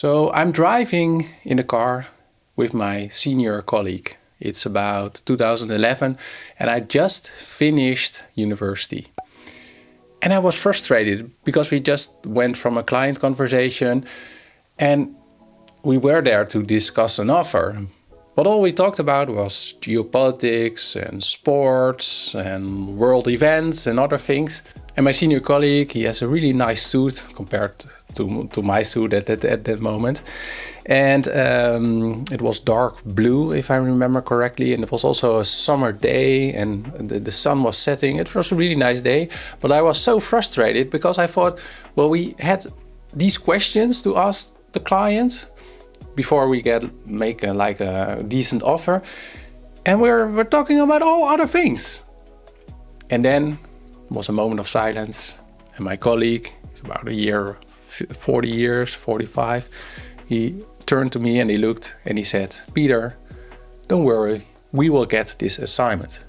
So I'm driving in a car with my senior colleague. It's about 2011 and I just finished university. And I was frustrated because we just went from a client conversation and we were there to discuss an offer. But all we talked about was geopolitics and sports and world events and other things. And my senior colleague, he has a really nice suit compared to my suit at that moment. And it was dark blue, if I remember correctly. And it was also a summer day and the sun was setting. It was a really nice day. But I was so frustrated because I thought, well, we had these questions to ask the client before we make a decent offer. And we're talking about all other things. And then was a moment of silence. And my colleague, he's about 40 years, 45, he turned to me and he looked and he said, "Peter, don't worry, we will get this assignment."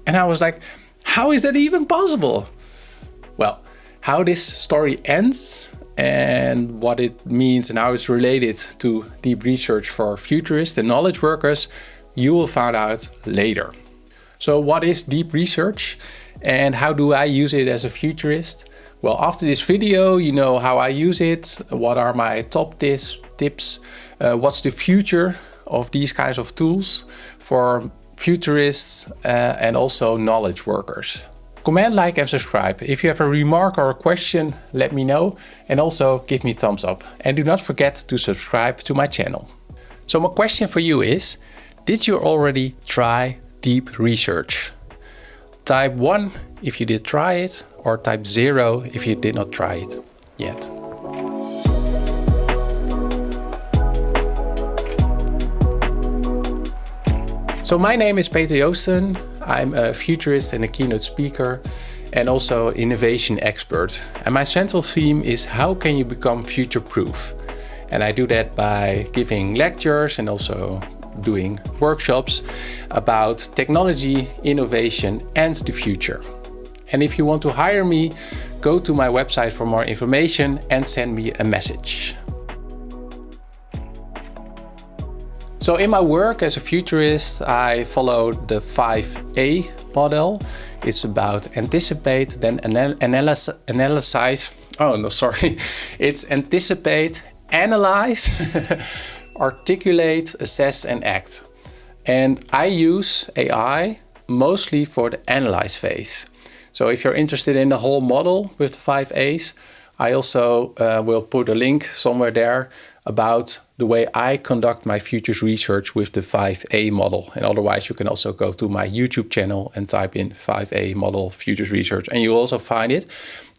And I was like, how is that even possible? Well, how this story ends and what it means and how it's related to deep research for futurists and knowledge workers, you will find out later. So what is deep research and how do I use it as a futurist? Well, after this video, you know how I use it, what are my top tips, what's the future of these kinds of tools for futurists and also knowledge workers. Comment, like and subscribe. If you have a remark or a question, let me know and also give me a thumbs up. And do not forget to subscribe to my channel. So my question for you is, did you already try deep research? Type 1 if you did try it, or type 0 if you did not try it yet. So my name is Peter Joosten. I'm a futurist and a keynote speaker and also innovation expert. And my central theme is how can you become future-proof? And I do that by giving lectures and also doing workshops about technology, innovation and the future. And if you want to hire me, go to my website for more information and send me a message. So in my work as a futurist, I follow the 5A model. It's about anticipate, then analyze. It's anticipate, analyze, articulate, assess and act. And I use AI mostly for the analyze phase. So if you're interested in the whole model with the 5 A's, I also will put a link somewhere there about the way I conduct my futures research with the 5A model. And otherwise you can also go to my YouTube channel and type in 5A model futures research and you'll also find it.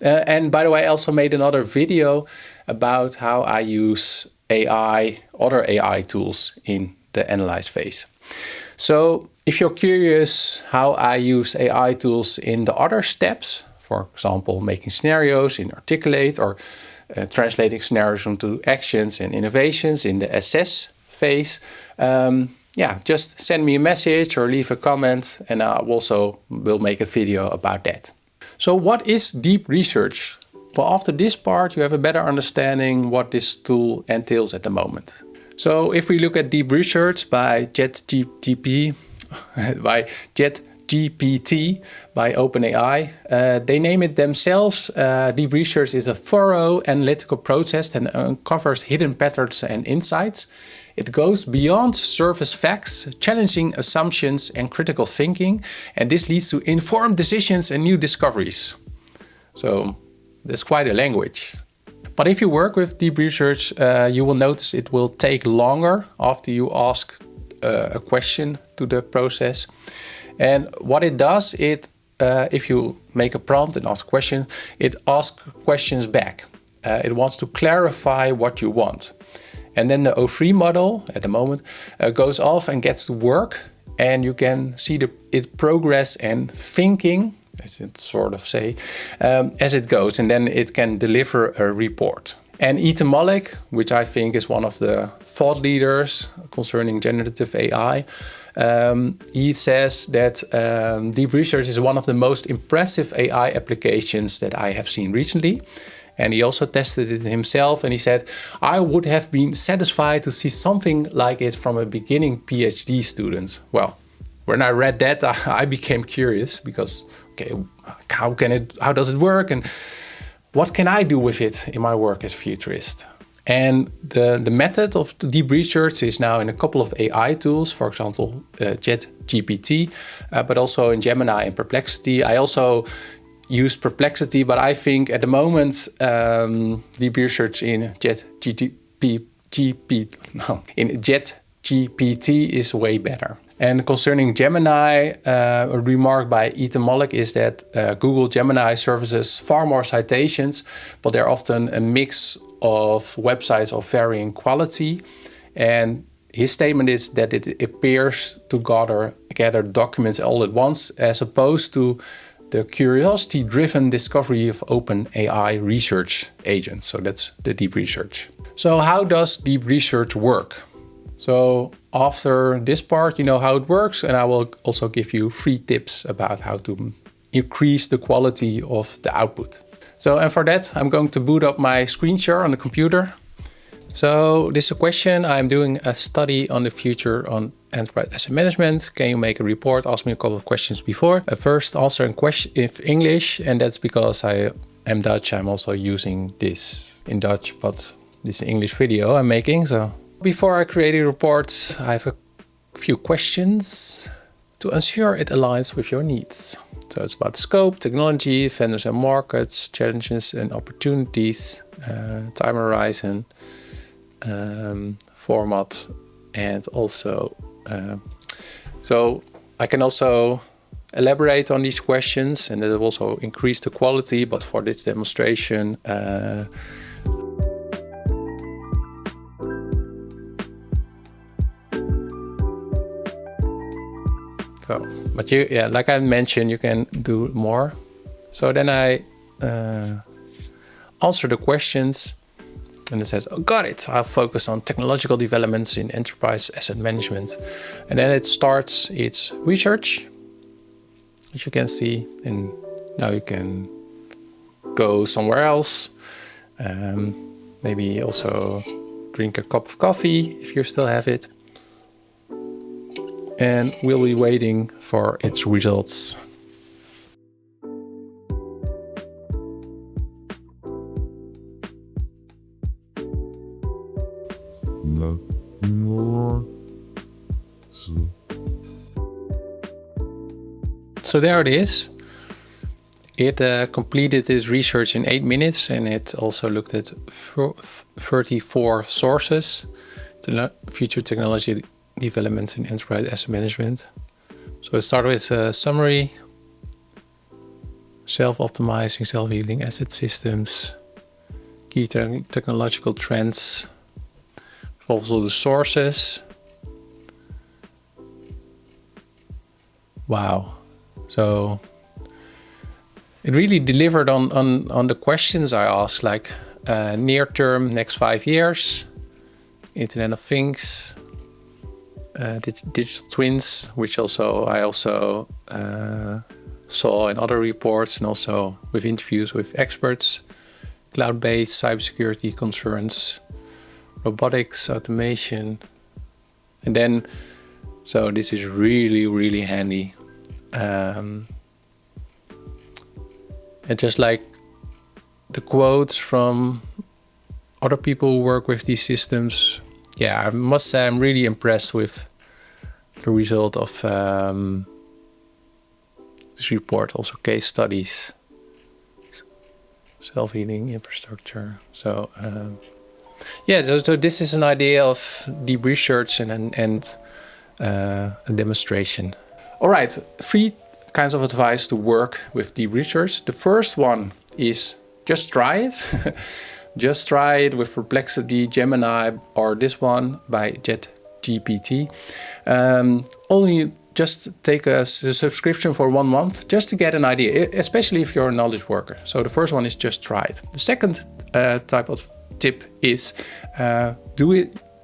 And by the way, I also made another video about how I use AI, other AI tools in the analyze phase. So if you're curious how I use AI tools in the other steps, for example, making scenarios in articulate or translating scenarios into actions and innovations in the assess phase, just send me a message or leave a comment and I also will make a video about that. So what is deep research? Well, after this part, you have a better understanding what this tool entails at the moment. So if we look at deep research by ChatGPT, by OpenAI, they name it themselves. Deep research is a thorough analytical process that uncovers hidden patterns and insights. It goes beyond surface facts, challenging assumptions and critical thinking, and this leads to informed decisions and new discoveries. So that's quite a language. But if you work with deep research, you will notice it will take longer after you ask a question to the process. And what it does, if you make a prompt and ask a question, it asks questions back. It wants to clarify what you want. And then the O3 model at the moment goes off and gets to work, and you can see its progress and thinking, as it sort of say, as it goes, and then it can deliver a report. And Ethan Mollick, which I think is one of the thought leaders concerning generative AI, he says that deep research is one of the most impressive AI applications that I have seen recently. And he also tested it himself, and he said, I would have been satisfied to see something like it from a beginning PhD student. Well, when I read that, I became curious because, okay, how does it work? And what can I do with it in my work as a futurist? And the method of the deep research is now in a couple of AI tools, for example, ChatGPT, but also in Gemini and Perplexity. I also use Perplexity, but I think at the moment deep research in ChatGPT is way better. And concerning Gemini, a remark by Ethan Mollick is that Google Gemini services far more citations, but they're often a mix of websites of varying quality. And his statement is that it appears to gather documents all at once, as opposed to the curiosity-driven discovery of OpenAI research agents. So that's the deep research. So how does deep research work? So after this part, you know how it works, and I will also give you 3 tips about how to increase the quality of the output. So, and for that, I'm going to boot up my screen share on the computer. So this is a question. I'm doing a study on the future on enterprise asset management. Can you make a report? Ask me a couple of questions before. First, answer in English, and that's because I am Dutch. I'm also using this in Dutch, but this is an English video I'm making. So before I create a report, I have a few questions to ensure it aligns with your needs. So it's about scope, technology, vendors and markets, challenges and opportunities, time horizon, format, and also so I can also elaborate on these questions, and it will also increase the quality. But for this demonstration, but like I mentioned, you can do more. So then I answer the questions, and it says, oh, got it. I'll focus on technological developments in enterprise asset management. And then it starts its research, as you can see. And now you can go somewhere else. Maybe also drink a cup of coffee if you still have it. And we'll be waiting for its results. So there it is. It completed its research in 8 minutes, and it also looked at 34 sources to future technology developments in enterprise asset management. So it started with a summary, self-optimizing, self-healing asset systems, key technological trends, also the sources. Wow. So it really delivered on the questions I asked, like near term, next 5 years, Internet of Things, digital twins, which I also saw in other reports and also with interviews with experts, cloud-based cybersecurity concerns, robotics, automation. And then, so this is really, really handy. And just like the quotes from other people who work with these systems, yeah, I must say I'm really impressed with the result of this report. Also case studies, self-healing infrastructure. So yeah, so this is an idea of deep research and a demonstration. All right, 3 kinds of advice to work with deep research. The first one is just try it. Just try it with Perplexity, Gemini, or this one by ChatGPT. Only just take a subscription for 1 month just to get an idea, especially if you're a knowledge worker. So the first one is just try it. The second type of tip is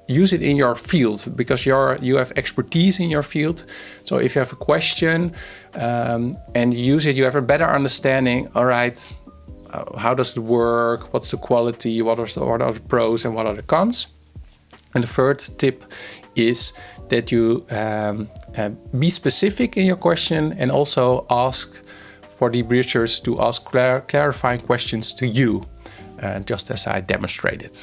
use it in your field, because you have expertise in your field. So if you have a question and you use it, you have a better understanding. All right, how does it work, what's the quality, what are the pros and what are the cons. And the third tip is that you be specific in your question and also ask for the researchers to ask clarifying questions to you, just as I demonstrated.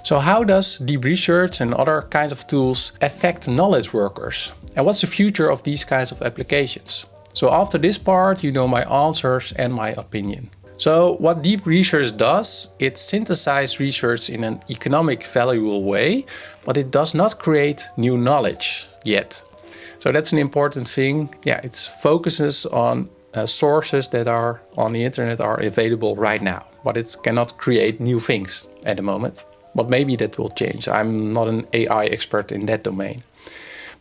So how does deep research and other kinds of tools affect knowledge workers? And what's the future of these kinds of applications? So after this part, you know my answers and my opinion. So what deep research does, it synthesizes research in an economic valuable way, but it does not create new knowledge yet. So that's an important thing. Yeah, it focuses on sources that are on the internet are available right now, but it cannot create new things at the moment. But maybe that will change. I'm not an AI expert in that domain.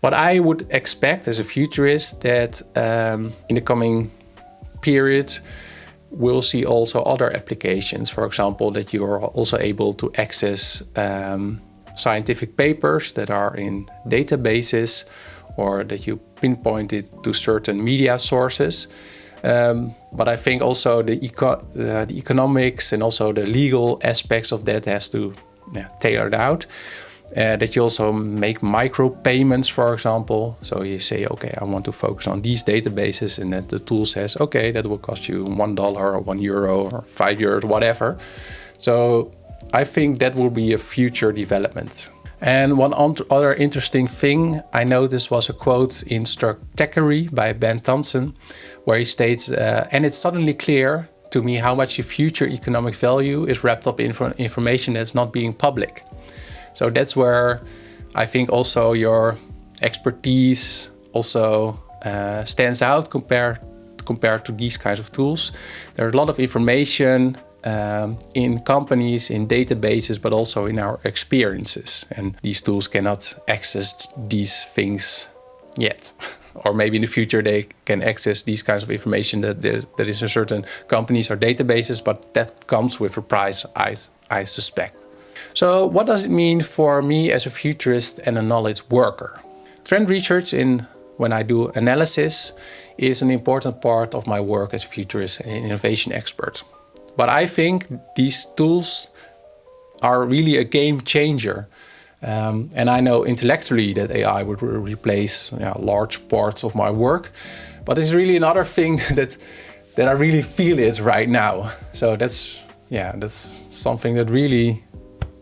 But I would expect as a futurist that in the coming period, we'll see also other applications. For example, that you are also able to access scientific papers that are in databases, or that you pinpoint it to certain media sources. But I think also the economics and also the legal aspects of that has to tailor it out. That you also make micro payments, for example. So you say, okay, I want to focus on these databases, and then the tool says, okay, that will cost you $1 or €1 or €5, whatever. So I think that will be a future development. And one other interesting thing I noticed was a quote in Stratechery by Thompson, where he states, and it's suddenly clear to me how much the future economic value is wrapped up in information that's not being public. So that's where I think also your expertise also stands out compared to these kinds of tools. There's a lot of information in companies, in databases, but also in our experiences. And these tools cannot access these things yet. Or maybe in the future they can access these kinds of information that is in certain companies or databases, but that comes with a price, I suspect. So what does it mean for me as a futurist and a knowledge worker? Trend research when I do analysis is an important part of my work as a futurist and innovation expert. But I think these tools are really a game changer. And I know intellectually that AI would replace large parts of my work, but it's really another thing that I really feel it right now. So that's something that really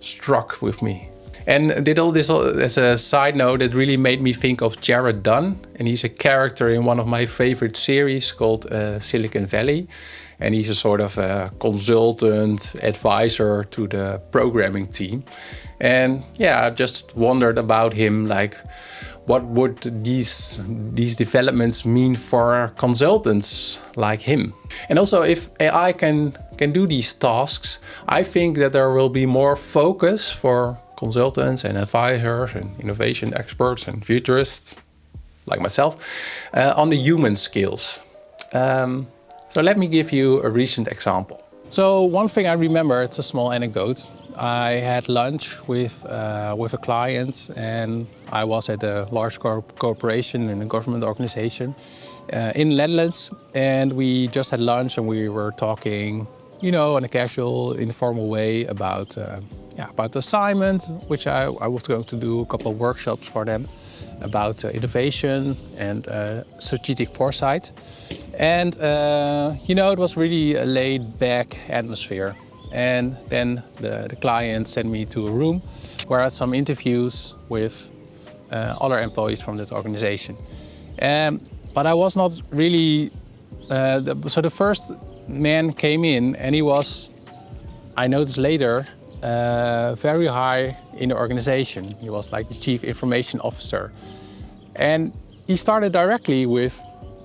struck with me. And did all this as a side note, it really made me think of Jared Dunn, and he's a character in one of my favorite series called Silicon Valley. And he's a sort of a consultant, advisor to the programming team. And I just wondered about him, like, what would these developments mean for consultants like him? And also, if AI can do these tasks, I think that there will be more focus for consultants and advisors and innovation experts and futurists like myself on the human skills. So let me give you a recent example. So one thing I remember, it's a small anecdote. I had lunch with a client, and I was at a large corporation in a government organization in the Netherlands, and we just had lunch and we were talking, in a casual, informal way about the assignment, which I was going to do a couple of workshops for them about innovation and strategic foresight. And, it was really a laid-back atmosphere. And then the client sent me to a room where I had some interviews with other employees from that organization. But I was not really... So the first man came in, and he was, I noticed later, very high in the organization. He was like the chief information officer. And he started directly with,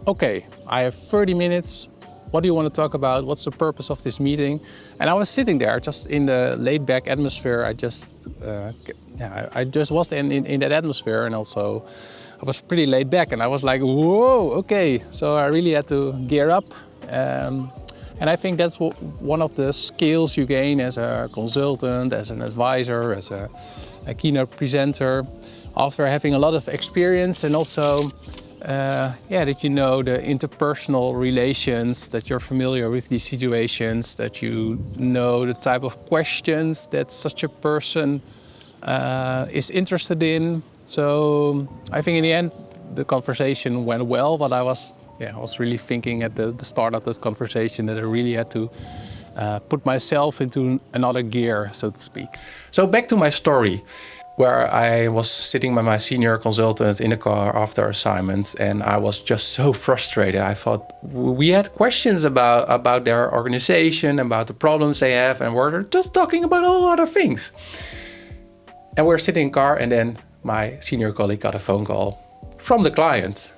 okay, I have 30 minutes. What do you want to talk about? What's the purpose of this meeting? And I was sitting there just in the laid-back atmosphere. I just was in that atmosphere, and also I was pretty laid back, and I was like, whoa, okay. So I really had to gear up. And I think that's one of the skills you gain as a consultant, as an advisor, as a keynote presenter, after having a lot of experience and also that you know the interpersonal relations, that you're familiar with these situations, that you know the type of questions that such a person is interested in. So I think in the end the conversation went well, but I was really thinking at the start of that conversation that I really had to put myself into another gear, so to speak. So back to my story, where I was sitting with my senior consultant in the car after assignment, and I was just so frustrated. I thought we had questions about their organization, about the problems they have, and we're just talking about all other things. And we're sitting in the car, and then my senior colleague got a phone call from the client.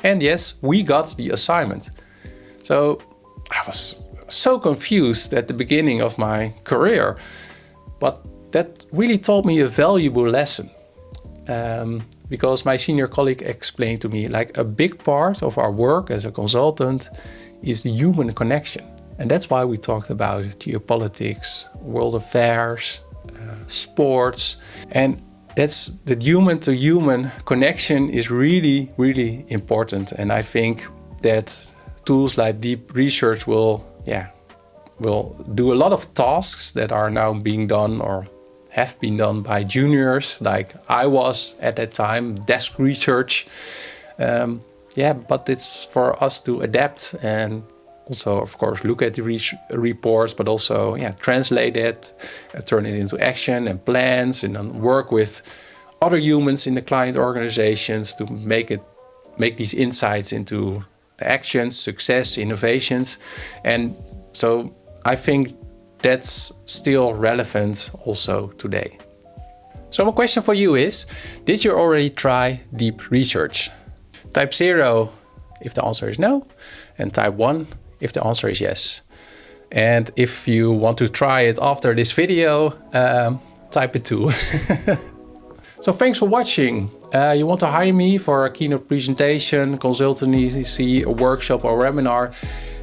And yes, we got the assignment. So I was so confused at the beginning of my career, but that really taught me a valuable lesson. Because my senior colleague explained to me, like, a big part of our work as a consultant is the human connection. And that's why we talked about geopolitics, world affairs, sports. And that's the human to human connection is really, really important. And I think that tools like deep research will do a lot of tasks that are now being done or have been done by juniors, like I was at that time, desk research. But it's for us to adapt and also, of course, look at the reports, but also translate it, turn it into action and plans, and then work with other humans in the client organizations to make these insights into actions, success, innovations. And so I think that's still relevant also today. So my question for you is, did you already try deep research? Type 0 if the answer is no, and type 1 if the answer is yes. And if you want to try it after this video, type it too. So thanks for watching. You want to hire me for a keynote presentation, consultancy, a workshop or webinar,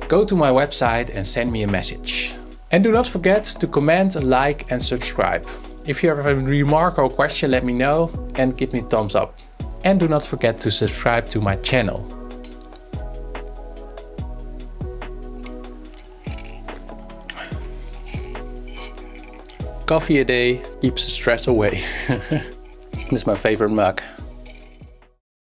go to my website and send me a message. And do not forget to comment, like and subscribe. If you have a remark or question, let me know and give me a thumbs up. And do not forget to subscribe to my channel. Coffee a day keeps the stress away. This is my favorite mug.